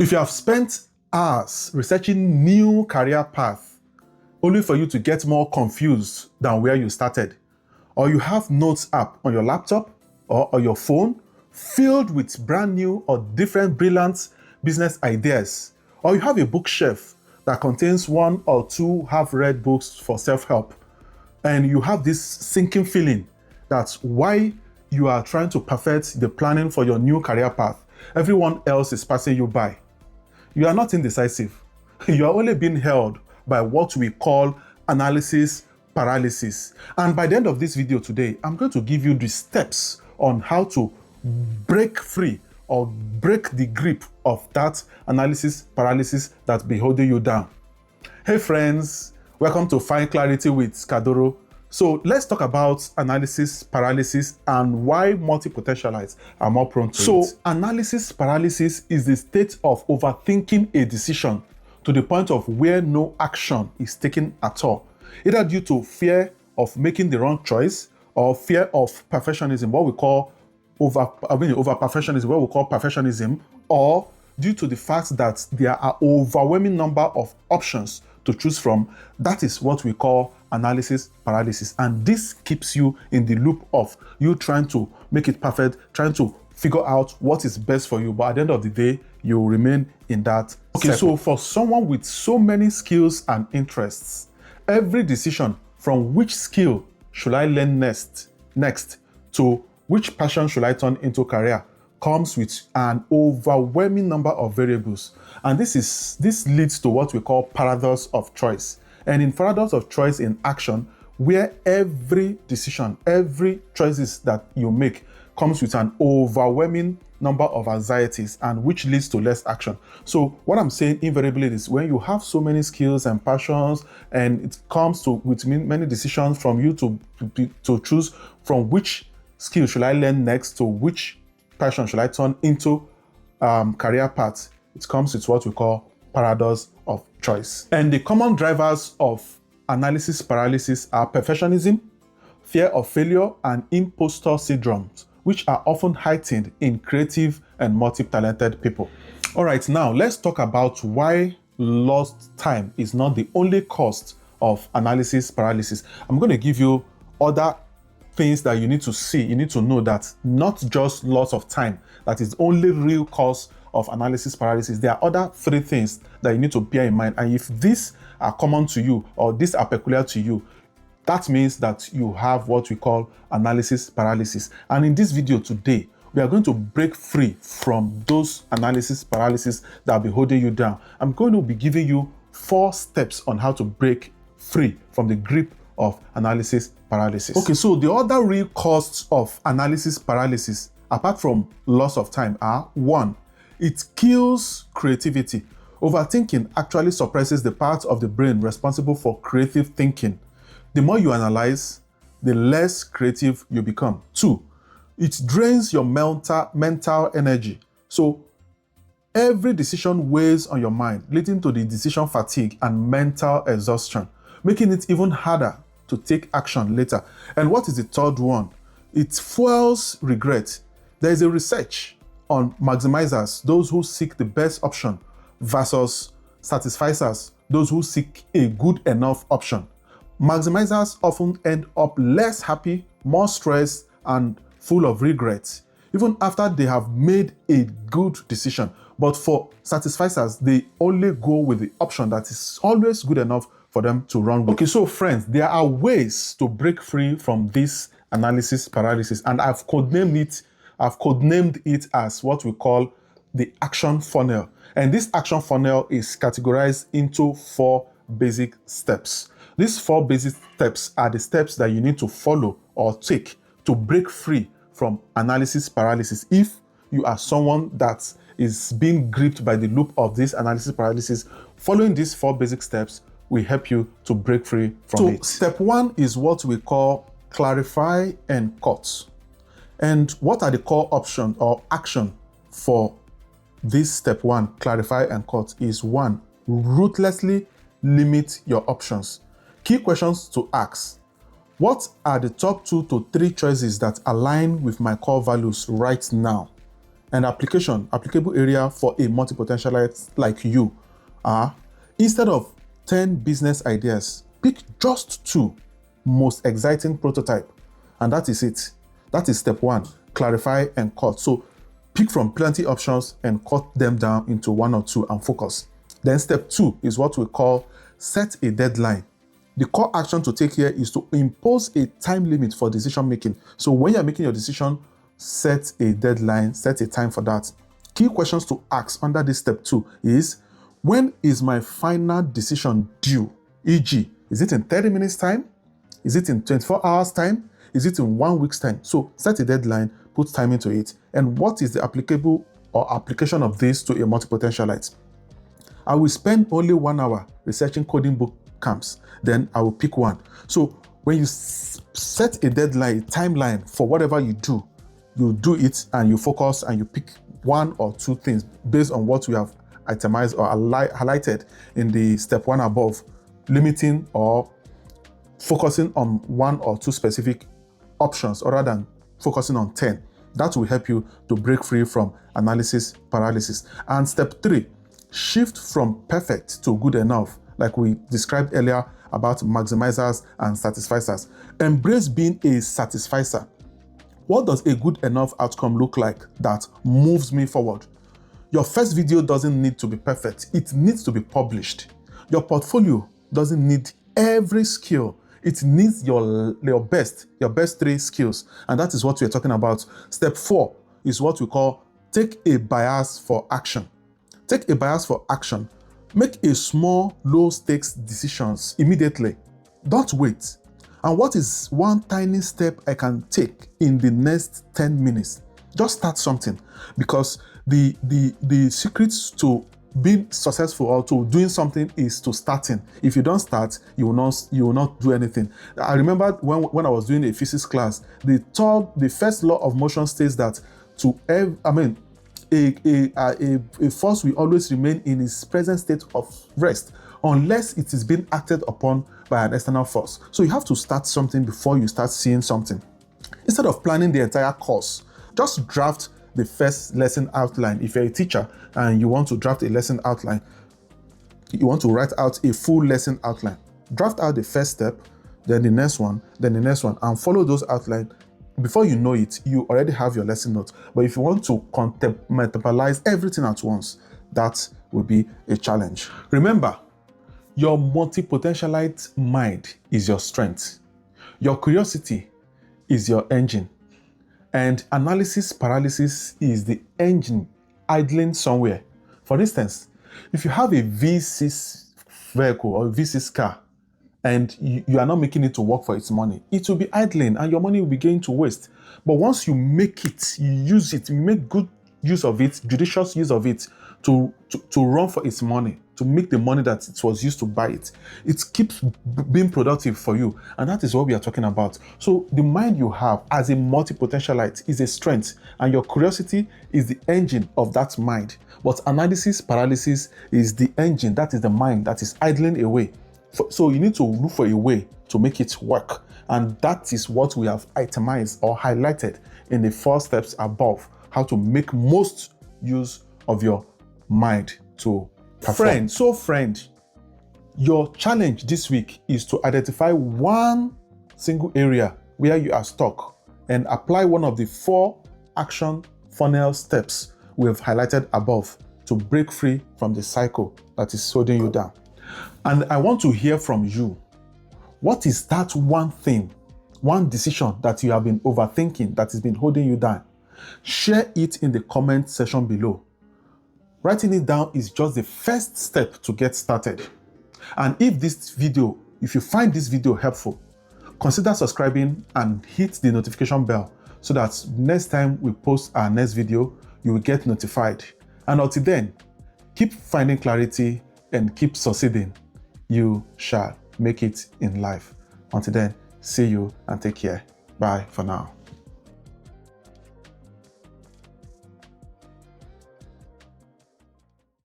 If you have spent hours researching new career path only for you to get more confused than where you started, or you have notes app on your laptop or on your phone filled with brand new or different brilliant business ideas, or you have a bookshelf that contains one or two half-read books for self-help, and you have this sinking feeling that why you are trying to perfect the planning for your new career path, everyone else is passing you by. You are not indecisive. You are only being held by what we call analysis paralysis. And by the end of this video today, I'm going to give you the steps on how to break free or break the grip of that analysis paralysis that's been holding you down. Hey friends, welcome to Find Clarity with Kaduru. So let's talk about analysis paralysis and why multipotentialites are more prone to it. So analysis paralysis is the state of overthinking a decision to the point of where no action is taken at all, either due to fear of making the wrong choice or fear of perfectionism, what we call over perfectionism, what we call perfectionism, or due to the fact that there are overwhelming number of options to choose from. That is what we call analysis paralysis. And this keeps you in the loop of you trying to make it perfect, trying to figure out what is best for you. But at the end of the day, you remain in that circle. So for someone with so many skills and interests, every decision from which skill should I learn next to which passion should I turn into career comes with an overwhelming number of variables. And this leads to what we call paradox of choice. And in paradox of choice in action, where every decision, every choices that you make comes with an overwhelming number of anxieties, and which leads to less action. So what I'm saying invariably is when you have so many skills and passions, and it comes to with many decisions from you to choose from which skill should I learn next to which passion should I turn into career path, it comes with what we call paradox of choice. And the common drivers of analysis paralysis are perfectionism, fear of failure, and imposter syndromes, which are often heightened in creative and multi-talented people. All right, now let's talk about why lost time is not the only cause of analysis paralysis. I'm going to give you other things that you need to see. You need to know that not just loss of time that is the only real cause of analysis paralysis. There are other three things that you need to bear in mind. And if these are common to you or these are peculiar to you, that means that you have what we call analysis paralysis. And in this video today, we are going to break free from those analysis paralysis that will be holding you down. I'm going to be giving you 4 steps on how to break free from the grip of analysis paralysis. Okay, so the other real costs of analysis paralysis, apart from loss of time, are 1, it kills creativity. Overthinking actually suppresses the part of the brain responsible for creative thinking. The more you analyze, the less creative you become. 2, it drains your mental energy. So every decision weighs on your mind, leading to the decision fatigue and mental exhaustion, making it even harder to take action later. And what is the third one? It fuels regret. There is a research on maximizers, those who seek the best option, versus satisficers, those who seek a good enough option. Maximizers often end up less happy, more stressed, and full of regrets, even after they have made a good decision. But for satisficers, they only go with the option that is always good enough for them to run with. Okay, so friends, there are ways to break free from this analysis paralysis, and I've codenamed it as what we call the action funnel. And this action funnel is categorized into 4 basic steps. These 4 basic steps are the steps that you need to follow or take to break free from analysis paralysis. If you are someone that is being gripped by the loop of this analysis paralysis, following these 4 basic steps will help you to break free from it. So step 1 is what we call clarify and cut. And what are the core options or action for this step 1, clarify and cut, is 1, ruthlessly limit your options. Key questions to ask: what are the top 2 to 3 choices that align with my core values right now? and applicable area for a multipotentialite like you are, instead of 10 business ideas, pick just 2 most exciting prototype. And that is it. That is step 1, clarify and cut. So pick from plenty options and cut them down into 1 or 2 and focus. Then step 2 is what we call set a deadline. The core action to take here is to impose a time limit for decision making. So when you're making your decision, set a deadline, set a time for that. Key questions to ask under this step 2 is, when is my final decision due? E.g., is it in 30 minutes time? Is it in 24 hours time? Is it in 1 week's time? So set a deadline, put time into it. And what is the applicable or application of this to a multipotentialite? I will spend only 1 hour researching coding book camps. Then I will pick one. So when you set a deadline, timeline for whatever you do it and you focus and you pick 1 or 2 things based on what we have itemized or highlighted in the step 1 above, limiting or focusing on 1 or 2 specific options rather than focusing on 10. That will help you to break free from analysis paralysis. And step 3, shift from perfect to good enough, like we described earlier about maximizers and satisficers. Embrace being a satisficer. What does a good enough outcome look like that moves me forward? Your first video doesn't need to be perfect. It needs to be published. Your portfolio doesn't need every skill. It needs your best 3 skills. And that is what we're talking about. Step 4 is what we call take a bias for action. Take a bias for action. Make a small, low-stakes decisions immediately. Don't wait. And what is one tiny step I can take in the next 10 minutes? Just start something, because the secrets to being successful or to doing something is to starting. If you don't start, you will not do anything. I remember when I was doing a physics class, the first law of motion states that a force will always remain in its present state of rest unless it is being acted upon by an external force. So you have to start something before you start seeing something. Instead of planning the entire course, just draft the first lesson outline. If you're a teacher and you want to draft a lesson outline, you want to write out a full lesson outline, draft out the first step, then the next one, and follow those outlines. Before you know it, you already have your lesson notes. But if you want to multipotentialize everything at once, that will be a challenge. Remember, your multipotentialite mind is your strength. Your curiosity is your engine. And analysis paralysis is the engine idling somewhere. For instance, if you have a V6 vehicle or a V6 car, and you are not making it to work for its money, it will be idling and your money will be going to waste. But once you make it, you use it, you make good use of it, judicious use of it to run for its money, to make the money that it was used to buy it, it keeps being productive for you. And that is what we are talking about. So the mind you have as a multipotentialite is a strength, and your curiosity is the engine of that mind. But analysis paralysis is the engine, that is the mind that is idling away. So you need to look for a way to make it work. And that is what we have itemized or highlighted in the 4 steps above, how to make most use of your mind to perform. Friend, your challenge this week is to identify one single area where you are stuck and apply one of the 4 action funnel steps we have highlighted above to break free from the cycle that is holding you down. And I want to hear from you. What is that one thing, one decision that you have been overthinking that has been holding you down? Share it in the comment section below. Writing it down is just the first step to get started. And if you find this video helpful, consider subscribing and hit the notification bell so that next time we post our next video, you will get notified. And until then, keep finding clarity and keep succeeding. You shall make it in life. Until then, see you and take care. Bye for now.